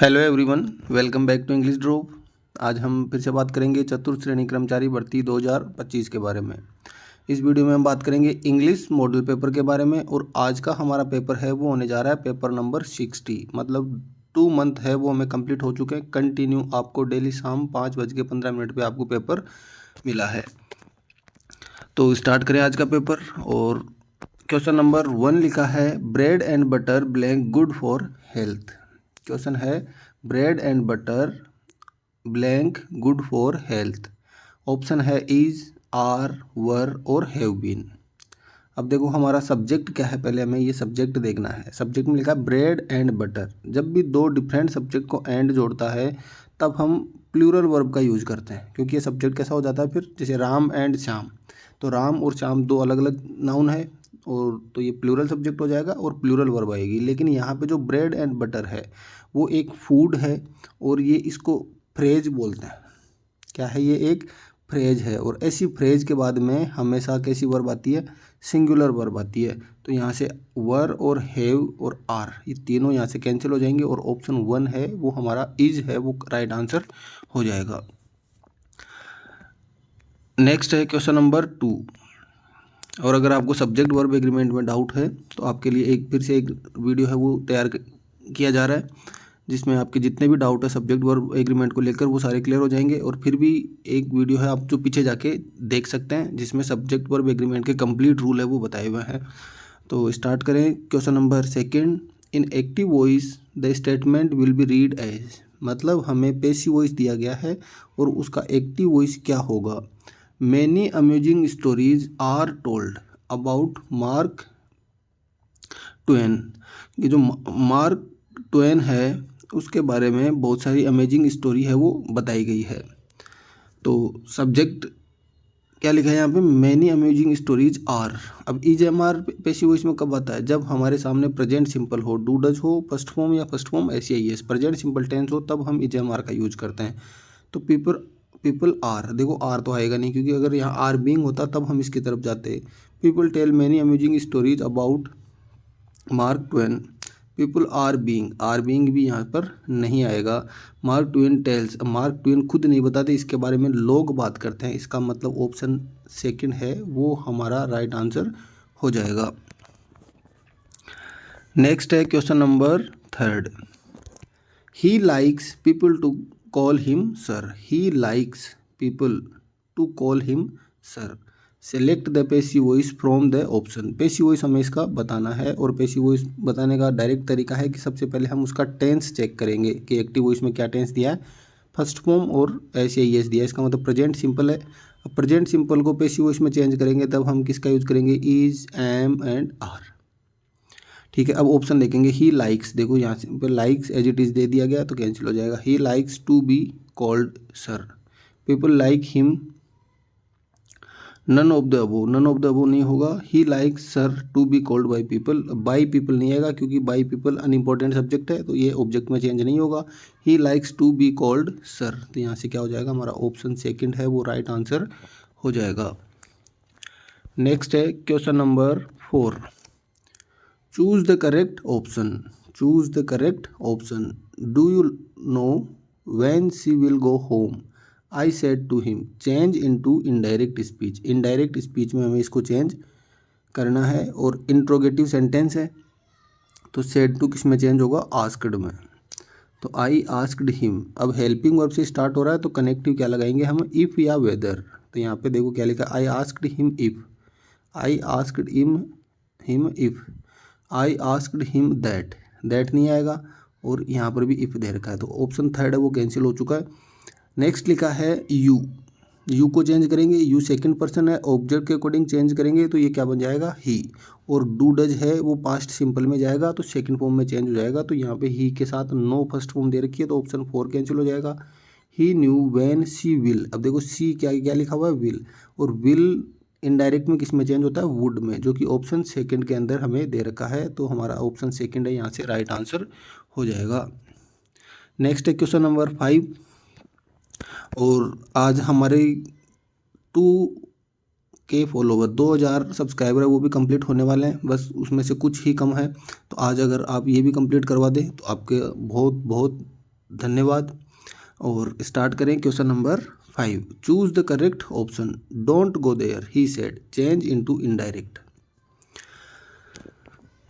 Hello everyone, welcome back to English Drop. आज हम फिर से बात करेंगे चतुर्थ श्रेणी कर्मचारी भर्ती 2025 के बारे में। इस वीडियो में हम बात करेंगे इंग्लिश मॉडल पेपर के बारे में और आज का हमारा पेपर है वो होने जा रहा है पेपर नंबर 60। मतलब 2 मंथ है वो हमें कंप्लीट हो चुके हैं। कंटिन्यू आपको डेली शाम 5:15 पे आपको पेपर मिला है। तो स्टार्ट करें आज का पेपर। और क्वेश्चन नंबर 1 लिखा है bread and butter blank good for health. Question है bread and butter blank good for health. Option है इज, आर, वर और हैव बीन। अब देखो हमारा सब्जेक्ट क्या है, पहले हमें ये सब्जेक्ट देखना है। सब्जेक्ट में लिखा ब्रेड एंड बटर। जब भी दो डिफरेंट सब्जेक्ट को एंड जोड़ता है तब हम प्लूरल वर्ब का यूज करते हैं, क्योंकि ये सब्जेक्ट कैसा हो जाता है फिर, जैसे राम एंड श्याम, तो राम और श्याम दो अलग अलग नाउन है और तो ये प्लूरल सब्जेक्ट हो जाएगा और प्लूरल वर्ब आएगी। लेकिन यहाँ पे जो ब्रेड एंड बटर है वो एक फूड है और ये इसको फ्रेज बोलते हैं। क्या है ये? एक फ्रेज है। और ऐसी फ्रेज के बाद में हमेशा कैसी वर्ब आती है? सिंगुलर वर्ब आती है। तो यहाँ से वर और हैव और आर ये तीनों यहाँ से कैंसिल हो जाएंगे और ऑप्शन 1 है वो हमारा इज है वो राइट आंसर हो जाएगा। नेक्स्ट है क्वेश्चन नंबर 2। और अगर आपको सब्जेक्ट वर्ब एग्रीमेंट में डाउट है तो आपके लिए एक फिर से एक वीडियो है वो तैयार किया जा रहा है, जिसमें आपके जितने भी डाउट है सब्जेक्ट वर्ब एग्रीमेंट को लेकर वो सारे क्लियर हो जाएंगे। और फिर भी एक वीडियो है आप जो पीछे जाके देख सकते हैं, जिसमें सब्जेक्ट वर्ब एग्रीमेंट के कंप्लीट रूल है वो बताए हुए हैं। तो स्टार्ट करें। Question number 2। In active voice the statement will be read as. मतलब हमें पैसिव वॉइस दिया गया है और उसका एक्टिव वॉइस क्या होगा? Many amusing stories are told about Mark Twain. ये जो मार्क ट्वेन है उसके बारे में बहुत सारी अमेजिंग स्टोरी है वो बताई गई है। तो सब्जेक्ट क्या लिखा है यहाँ पे? Many amusing stories are. अब is am are passive voice में कब आता है? जब हमारे सामने प्रेजेंट सिंपल हो, डू डज हो फर्स्ट फॉर्म या फर्स्ट फॉर्म ऐसी I S, present simple tense हो, तब हम इज एम आर का यूज करते हैं। तो पीपल आर, देखो आर तो आएगा नहीं क्योंकि अगर यहाँ आर बीइंग होता तब हम इसकी तरफ जाते। People tell many amusing stories about Mark Twain. People are being भी यहाँ पर नहीं आएगा। Mark Twain tells, Mark Twain खुद नहीं बताते, इसके बारे में लोग बात करते हैं। इसका मतलब ऑप्शन 2 है वो हमारा राइट आंसर हो जाएगा। नेक्स्ट है question number 3। He likes people to call him sir. He likes people to call him sir. Select the passive voice from the option. Passive voice हमें इसका बताना है और पैसिव वॉइस बताने का डायरेक्ट तरीका है कि सबसे पहले हम उसका टेंस चेक करेंगे कि एक्टिव वॉइस में क्या टेंस दिया है, फर्स्ट फॉर्म और ऐसे एस दिया है। इसका मतलब प्रेजेंट सिंपल है। अब प्रेजेंट सिंपल को पैसिव वॉइस में चेंज करेंगे तब हम किसका यूज करेंगे? Is, am and are. ठीक है, अब ऑप्शन देखेंगे। ही लाइक्स, देखो यहाँ से लाइक्स एज इट इज़ दे दिया गया तो कैंसिल हो जाएगा। He likes to be called sir. People like him, none of the above, none of the above नहीं होगा। He likes sir to be called by people, by people नहीं आएगा क्योंकि बाई पीपल अनइम्पॉर्टेंट सब्जेक्ट है तो ये object में change नहीं होगा। He likes to be called sir, तो यहाँ से क्या हो जाएगा? हमारा ऑप्शन 2 है वो राइट आंसर हो जाएगा। नेक्स्ट है question number 4। Choose the correct option. Choose the correct option. Do you know when she will go home? I said to him. Change into indirect speech. Indirect speech में हमें इसको change करना है और interrogative sentence है तो said to किस में चेंज होगा? आस्क्ड में। तो आई आस्क्ड हिम। अब हेल्पिंग वर्ब से स्टार्ट हो रहा है तो कनेक्टिव क्या लगाएंगे हम? इफ़ या वेदर। तो यहाँ पे देखो क्या लिखा? I asked him if. I asked him if. I asked him that. That नहीं आएगा और यहाँ पर भी इफ़ दे रखा है तो ऑप्शन 3 है वो कैंसिल हो चुका है। नेक्स्ट लिखा है यू। यू को चेंज करेंगे, यू सेकंड पर्सन है, ऑब्जेक्ट के अकॉर्डिंग चेंज करेंगे तो ये क्या बन जाएगा? ही। और डू डज है वो पास्ट सिंपल में जाएगा तो सेकंड फॉर्म में चेंज हो जाएगा। तो यहाँ पे ही के साथ नो फर्स्ट फॉर्म दे रखी है तो ऑप्शन 4 कैंसिल हो जाएगा। ही न्यू व्हेन शी विल। अब देखो सी क्या क्या लिखा हुआ है? विल। और विल इनडायरेक्ट में किस में चेंज होता है? वुड में, जो कि ऑप्शन 2 के अंदर हमें दे रखा है तो हमारा ऑप्शन 2 है यहाँ से राइट आंसर हो जाएगा। नेक्स्ट है क्वेश्चन नंबर 5। और आज हमारे 2K फॉलोवर 2000 सब्सक्राइबर है वो भी कंप्लीट होने वाले हैं, बस उसमें से कुछ ही कम है। तो आज अगर आप ये भी कंप्लीट करवा दें तो आपके बहुत बहुत धन्यवाद। और स्टार्ट करें question number 5। Choose the correct option. Don't go there he said, change into indirect.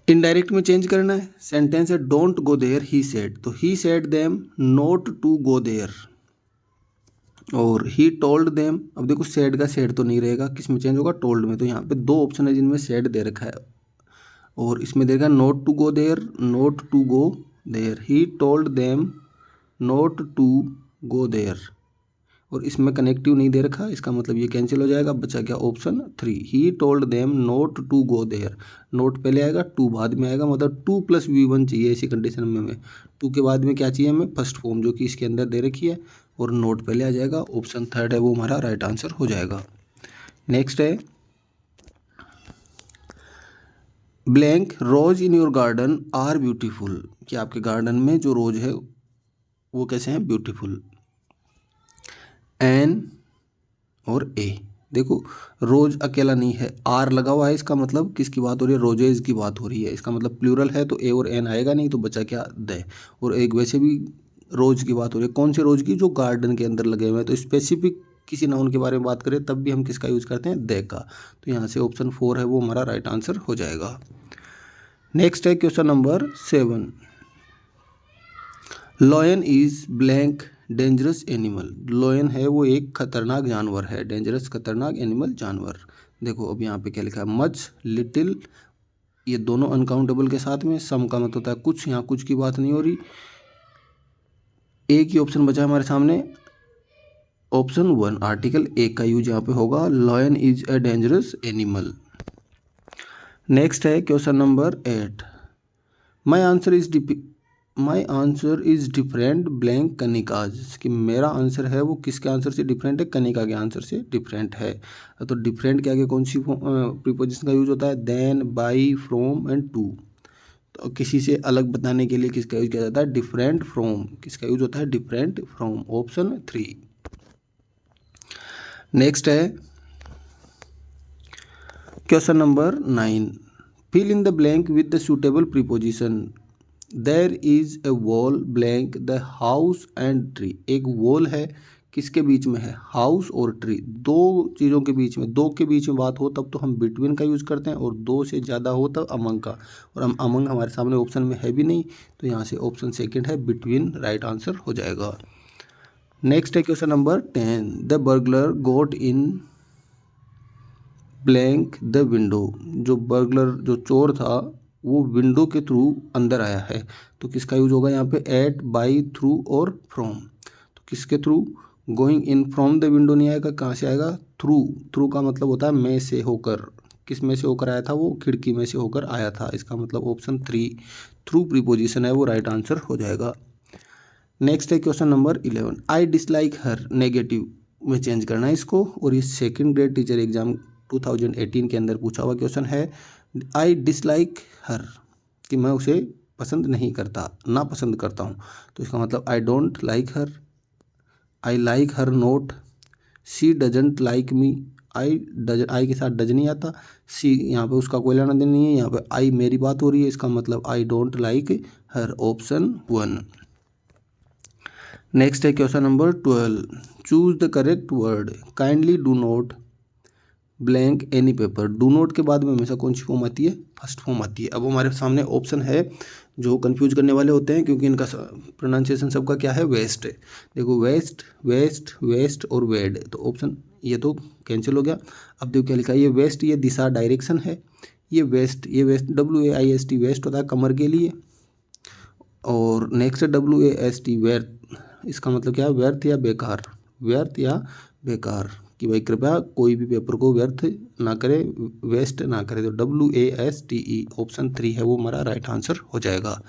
Indirect में चेंज करना है। सेंटेंस है don't go there he said, तो he said them not to go there. और ही टोल्ड देम, अब देखो said का सेड तो नहीं रहेगा, किस में चेंज होगा, टोल्ड में। तो यहाँ पे दो ऑप्शन है जिनमें सेड दे रखा है और इसमें दे रखा है not to go there, not to go there. He told them not to go there, और इसमें कनेक्टिव नहीं दे रखा, इसका मतलब ये कैंसिल हो जाएगा। बचा क्या option 3, he told them not to go there. Not पहले आएगा, टू बाद में आएगा, मतलब 2 + V1 चाहिए ऐसी कंडीशन में हमें। 2 के बाद में क्या चाहिए हमें, फर्स्ट फॉर्म जो कि इसके अंदर दे रखी है, और नोट पहले आ जाएगा। ऑप्शन 3 है वो हमारा राइट आंसर हो जाएगा। नेक्स्ट है blank rose in your garden are beautiful, कि आपके गार्डन में जो रोज है वो कैसे हैं, ब्यूटीफुल। एन और ए, देखो रोज अकेला नहीं है, आर लगा हुआ है, इसका मतलब किसकी बात हो रही है, रोजेज की बात हो रही है। इसका मतलब प्लूरल है तो ए और एन आएगा नहीं, तो बचा क्या, द। और एक वैसे भी रोज की बात हो रही है, कौन से रोज की, जो गार्डन के अंदर लगे हुए हैं। तो स्पेसिफिक किसी नाउन के बारे में बात करें तब भी हम किसका यूज़ करते हैं, द का। तो यहाँ से ऑप्शन 4 है वो हमारा राइट आंसर हो जाएगा। नेक्स्ट है question number 7। Lion is blank dangerous animal. Lion है वो एक खतरनाक जानवर है, डेंजरस खतरनाक एनिमल जानवर। देखो अब यहाँ पे क्या लिखा है, मच, लिटिल, ये दोनों अनकाउंटेबल के साथ में, सम का मतलब होता है कुछ, यहाँ कुछ की बात नहीं हो रही। एक ही ऑप्शन बचा हमारे सामने, ऑप्शन 1 आर्टिकल एक का यूज यहाँ पे होगा, lion is a dangerous animal. Next है question number 8। My answer is different blank Kanika's, कि मेरा आंसर है वो किसके आंसर से डिफरेंट है, कनिका के आंसर से डिफरेंट है। तो डिफरेंट के आगे कौन सी प्रीपोजिशन का यूज होता है, then, by, from and to. तो किसी से अलग बताने के लिए किसका यूज किया जाता है, डिफरेंट फ्रॉम। किसका यूज होता है, डिफरेंट फ्रॉम। ऑप्शन 3। नेक्स्ट है question number 9। Fill in the blank with the suitable preposition. There is a wall blank the house and tree. एक वॉल है, किसके बीच में है, हाउस और ट्री, दो चीज़ों के बीच में। दो के बीच में बात हो तब तो हम बिटवीन का यूज़ करते हैं, और दो से ज़्यादा हो तब अमंग का। और हम अमंग हमारे सामने ऑप्शन में है भी नहीं, तो यहाँ से ऑप्शन 2 है बिटवीन, राइट आंसर हो जाएगा। नेक्स्ट है question number 10। The burglar got in blank the window. जो बर्गलर, जो चोर था, वो विंडो के थ्रू अंदर आया है। तो किसका यूज होगा यहाँ पे, एट, बाई, थ्रू और फ्रॉम। तो किसके through, going in from the window नहीं आएगा, कहाँ से आएगा, थ्रू। थ्रू का मतलब होता है में से होकर। किस में से होकर आया था वो, खिड़की में से होकर आया था। इसका मतलब ऑप्शन 3 थ्रू प्रीपोजिशन है वो राइट आंसर हो जाएगा। नेक्स्ट है question number 11। I dislike her, negative में चेंज करना है इसको। और ये सेकेंड ग्रेड टीचर एग्जाम 2018 के अंदर पूछा हुआ क्वेश्चन है। आई डिसलाइक हर, कि मैं उसे पसंद नहीं करता, ना पसंद करता हूँ। तो इसका मतलब I don't like her, I like her not, she doesn't like me. I के साथ डज नहीं आता, सी यहाँ पे उसका कोई लेना देना नहीं है, यहाँ पे आई मेरी बात हो रही है, इसका मतलब I don't like her. Option 1। Next है question number 12। Choose the correct word. Kindly do not blank any paper. Do not के बाद में हमेशा कौन सी फॉर्म आती है, फर्स्ट फॉर्म आती है। अब हमारे सामने ऑप्शन है जो कंफ्यूज करने वाले होते हैं, क्योंकि इनका प्रोनाउंसिएशन सबका क्या है, वेस्ट है। देखो वेस्ट, वेस्ट, वेस्ट और वेड, तो ऑप्शन ये तो कैंसिल हो गया। अब देखो क्या लिखा है, ये वेस्ट, ये दिशा, डायरेक्शन है। ये वेस्ट, ये वेस्ट, WAIST वेस्ट होता है कमर के लिए। और नेक्स्ट WAST व्यर्थ, इसका मतलब क्या है, व्यर्थ या बेकार, व्यर्थ या बेकार, कि भाई कृपया कोई भी पेपर को व्यर्थ ना करें, वेस्ट ना करें। तो WASTE ऑप्शन 3 है वो हमारा राइट आंसर हो जाएगा।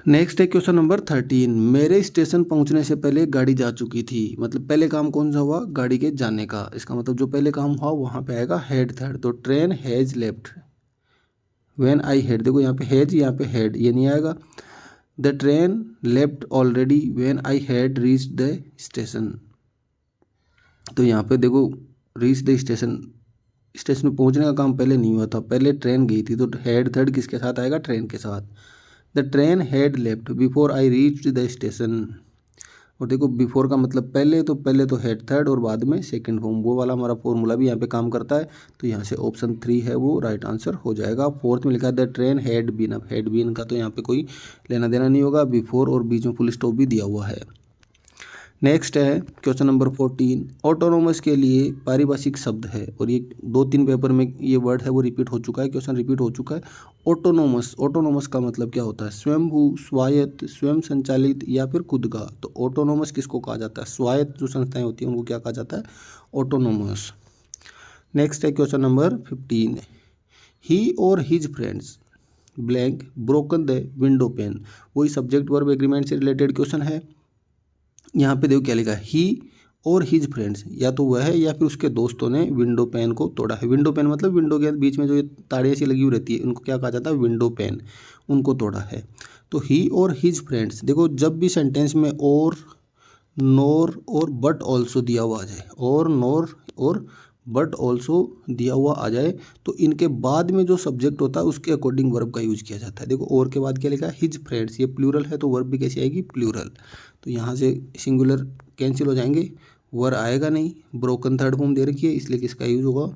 नेक्स्ट है क्वेश्चन नंबर 13। मेरे स्टेशन पहुंचने से पहले गाड़ी जा चुकी थी। मतलब पहले काम कौन सा हुआ, गाड़ी के जाने का। इसका मतलब जो पहले काम हुआ वहाँ पे आएगा हेड थर्ड। तो train has left when I head, देखो यहाँ पे हैज, यहाँ पे हेड, ये नहीं आएगा। The train left already when I had reached the station. तो यहाँ पे देखो रीच द स्टेशन, स्टेशन में पहुँचने का काम पहले नहीं हुआ था, पहले ट्रेन गई थी। तो हेड थर्ड किसके साथ आएगा, ट्रेन के साथ। The train had left before I reached the station. और देखो बिफोर का मतलब पहले, तो पहले तो हेड थर्ड और बाद में सेकंड फॉर्म, वो वाला हमारा फॉर्मूला भी यहाँ पे काम करता है। तो यहाँ से ऑप्शन 3 है वो राइट आंसर हो जाएगा। फोर्थ में लिखा है द ट्रेन हैड बीन, अब हैड बीन का तो यहाँ पे कोई लेना देना नहीं होगा, बिफोर और बीच में फुल स्टॉप भी दिया हुआ है। नेक्स्ट है क्वेश्चन नंबर 14। ऑटोनोमस के लिए पारिभाषिक शब्द है, और ये 2-3 पेपर में ये वर्ड है वो रिपीट हो चुका है, क्वेश्चन रिपीट हो चुका है। ऑटोनोमस, ऑटोनोमस का मतलब क्या होता है? स्वयंभू, स्वायत्त, स्वयं संचालित या फिर खुद का। तो ऑटोनोमस किसको कहा जाता है? स्वायत्त जो संस्थाएं होती हैं उनको क्या कहा जाता है? ऑटोनोमस। नेक्स्ट है क्वेश्चन नंबर 15। ही और his friends blank broken the window pane. वही सब्जेक्ट वर्ब एग्रीमेंट से रिलेटेड क्वेश्चन है। यहाँ पे देखो क्या लिखा है, ही और हिज फ्रेंड्स, या तो वह है या फिर उसके दोस्तों ने विंडो पेन को तोड़ा है। विंडो पेन मतलब विंडो के बीच में जो ये ताड़ियाँ सी लगी हुई रहती है उनको क्या कहा जाता है? विंडो पेन, उनको तोड़ा है। तो ही और हिज फ्रेंड्स, देखो जब भी सेंटेंस में और, नोर और बट ऑल्सो दिया हुआ आ जाए, और नोर और बट ऑल्सो दिया हुआ आ जाए, तो इनके बाद में जो सब्जेक्ट होता है उसके अकॉर्डिंग वर्ब का यूज किया जाता है। देखो और के बाद क्या लिखा है? हिज फ्रेंड्स, ये प्लूरल है तो वर्ब भी कैसी आएगी? प्लूरल। तो यहाँ से सिंगुलर कैंसिल हो जाएंगे, वर आएगा नहीं, ब्रोकन थर्ड फॉर्म दे रखी है इसलिए किसका यूज होगा?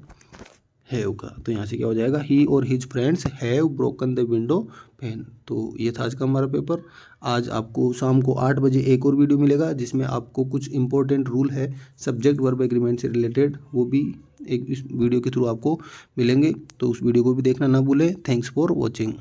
हैव का। तो यहाँ से क्या हो जाएगा? ही और his friends have broken the window pane. तो ये था आज का हमारा पेपर। आज आपको शाम को 8 बजे एक और वीडियो मिलेगा जिसमें आपको कुछ इंपॉर्टेंट रूल है सब्जेक्ट वर्ब एग्रीमेंट से रिलेटेड, वो भी एक इस वीडियो के थ्रू आपको मिलेंगे। तो उस वीडियो को भी देखना ना भूलें। Thanks for watching.